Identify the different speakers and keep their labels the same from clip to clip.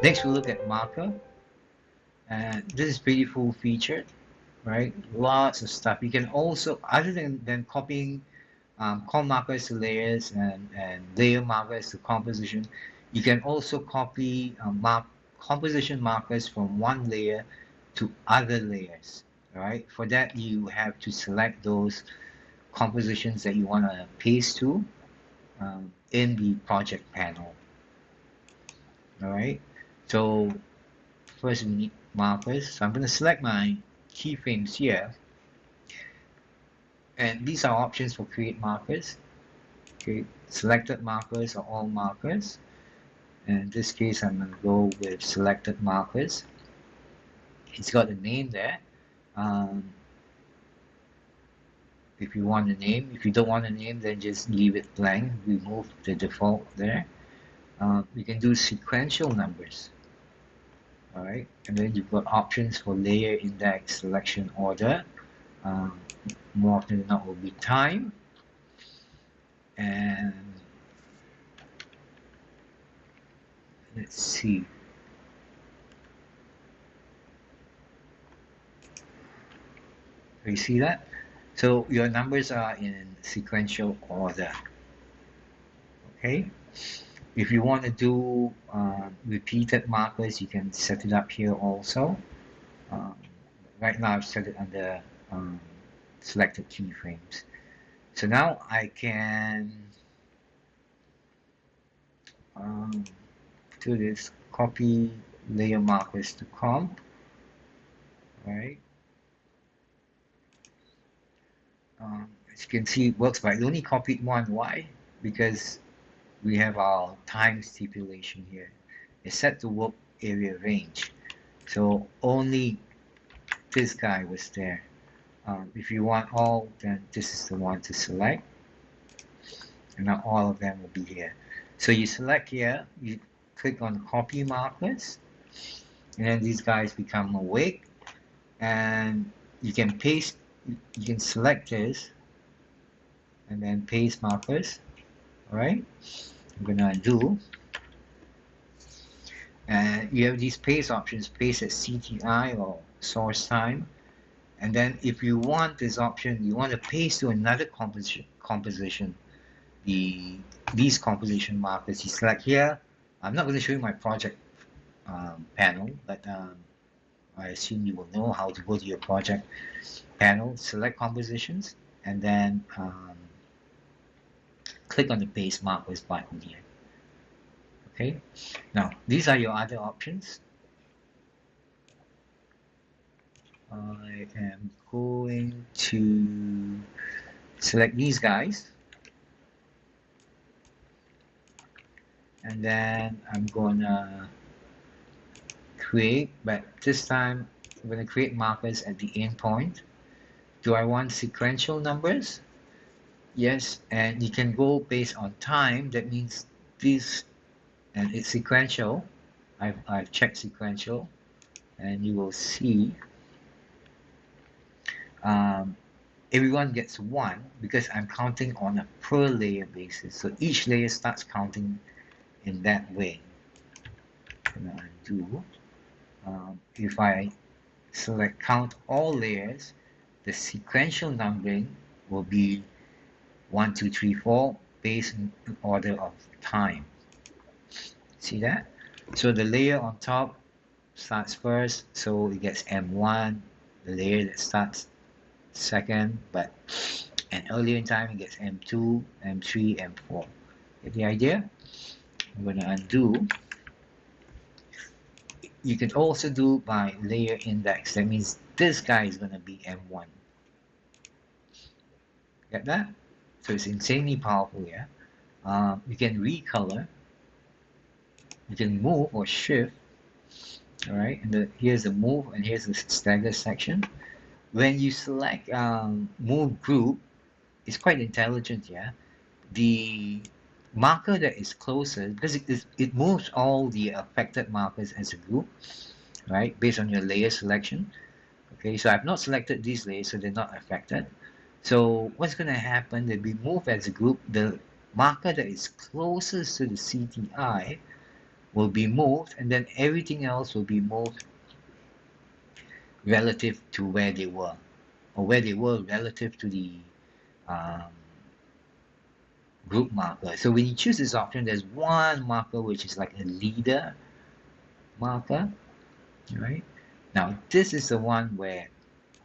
Speaker 1: Next, we look at marker, and this is pretty full featured, right? Lots of stuff. You can also, other than copying com markers to layers and layer markers to composition, you can also copy composition markers from one layer to other layers. All right. For that, you have to select those compositions that you want to paste to in the project panel. All right. So first we need markers. So I'm going to select my keyframes here, and these are options for create markers. Okay, selected markers or all markers. And in this case, I'm going to go with selected markers. It's got a name there. Um, if you want a name, if you don't want a name, then just leave it blank. Remove the default there. You can do sequential numbers. All right, and then you've got options for layer, index, selection order. More often than not will be time. And let's see. You see that? So your numbers are in sequential order. Okay. If you want to do repeated markers, you can set it up here also. Right now I've set it under selected keyframes. So now I can do this, copy layer markers to comp. Right. As you can see, it works, but I only copied one. Why? Because we have our time stipulation here. It's set to work area range. So only this guy was there. If you want all, then this is the one to select. And now all of them will be here. So you select here, you click on copy markers, and then these guys become awake. And you can paste, you can select this, and then paste markers. Alright, I'm gonna undo. And you have these paste options, paste at CTI or source time. And then if you want this option, you want to paste to another composition, these composition markers, you select here. I'm not going to show you my project panel, but I assume you will know how to go to your project panel, select compositions, and then click on the paste markers button here. Okay, now these are your other options. I am going to select these guys, and then I'm gonna create, but this time I'm gonna create markers at the end point. Do I want sequential numbers? Yes, and you can go based on time. That means this, and it's sequential. I've checked sequential, and you will see everyone gets one because I'm counting on a per layer basis. So each layer starts counting in that way. I'm gonna undo. If I select count all layers, the sequential numbering will be 1, 2, 3, 4 based in order of time. See that? So the layer on top starts first, so it gets M1. The layer that starts second, but and earlier in time it gets M2, M3, M4. Get the idea? I'm going to undo. You can also do by layer index. That means this guy is going to be M1. Get that? So it's insanely powerful here. You can recolor. You can move or shift. All right, and here's the move, and here's the stagger section. When you select move group, it's quite intelligent, yeah. The marker that is closer, because it moves all the affected markers as a group, right, based on your layer selection. Okay, so I've not selected these layers, so they're not affected. So what's going to happen, they'll be moved as a group. The marker that is closest to the CTI will be moved, and then everything else will be moved relative to where they were, or where they were relative to the um, group marker. So when you choose this option, there's one marker which is like a leader marker, right? Now this is the one where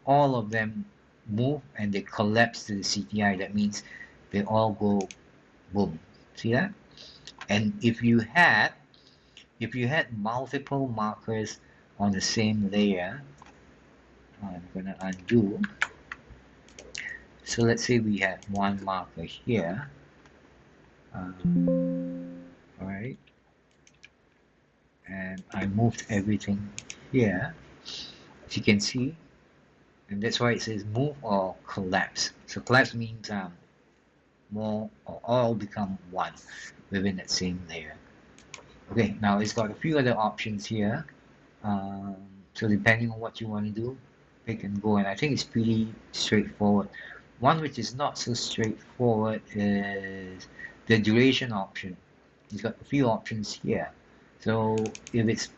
Speaker 1: all of them move and they collapse to the CTI. That means they all go boom. See that? And if you had multiple markers on the same layer, I'm gonna undo. So let's say we had one marker here. All right, and I moved everything here, as you can see, and that's why it says move or collapse. So collapse means more or all become one within that same layer. Okay, now it's got a few other options here. So depending on what you want to do, pick and go, and I think it's pretty straightforward. One which is not so straightforward is the duration option. It's got a few options here. So if it's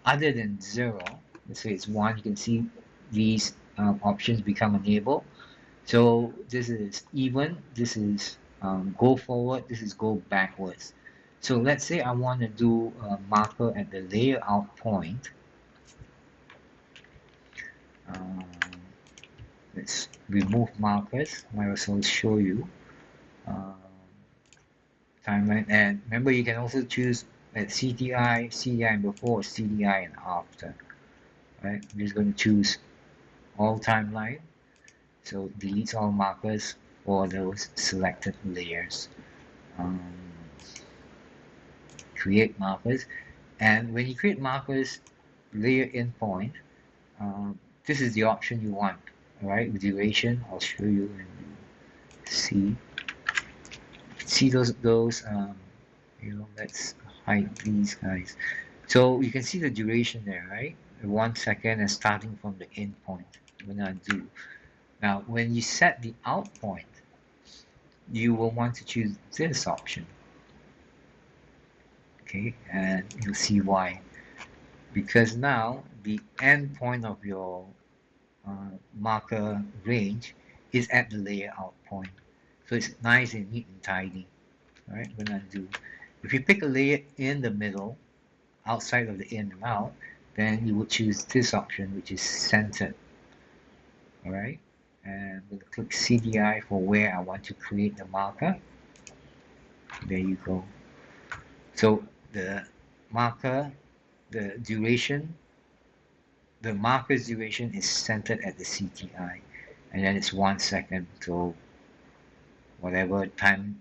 Speaker 1: other than 0, let's say it's 1, you can see these options become enabled. So this is even, this is go forward, this is go backwards. So let's say I want to do a marker at the layer out point. Let's remove markers. I will show you timeline. And remember, you can also choose at CTI, CDI and before, CDI and after. Right? I'm just going to choose all timeline. So deletes all markers for those selected layers. Create markers, and when you create markers, layer endpoint, this is the option you want. All right, with duration, I'll show you and see those let's hide these guys. So you can see the duration there, right? 1 second and starting from the endpoint. I'm gonna undo. Now, when you set the out point, you will want to choose this option. Okay, and you'll see why. Because now the end point of your marker range is at the layer out point. So it's nice and neat and tidy. Alright, we're gonna undo. If you pick a layer in the middle, outside of the in and out, then you would choose this option, which is centered. Alright, and I'm going to click CDI for where I want to create the marker. There you go. So the marker, the duration, the marker's duration is centered at the CTI, and then it's 1 second. So whatever time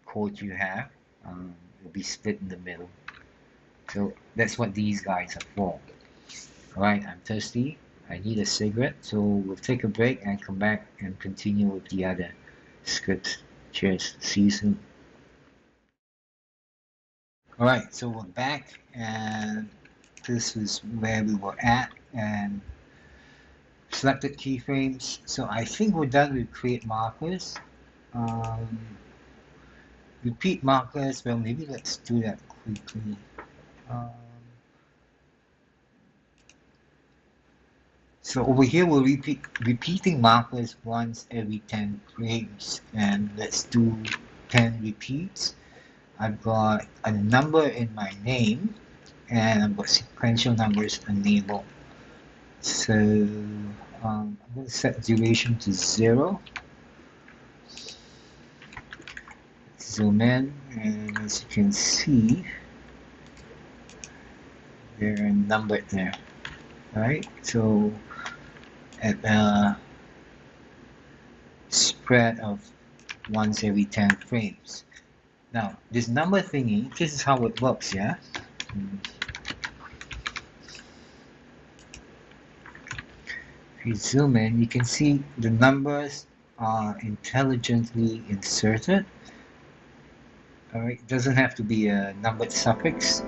Speaker 1: code you have will be split in the middle. So that's what these guys are for. Alright, I'm thirsty. I need a cigarette, so we'll take a break and come back and continue with the other scripts. Cheers. See you soon. Alright, so we're back, and this is where we were at, and selected keyframes. So I think we're done with create markers. Repeat markers, well, maybe let's do that quickly. So over here we're repeating markers once every 10 frames, and let's do 10 repeats. I've got a number in my name, and I've got sequential numbers enabled. So I'm going to set duration to 0. Zoom in, and as you can see, they're numbered there. Alright, so at a spread of once every 10 frames. Now, this number thingy, this is how it works, yeah? If you zoom in, you can see the numbers are intelligently inserted. Alright, it doesn't have to be a numbered suffix.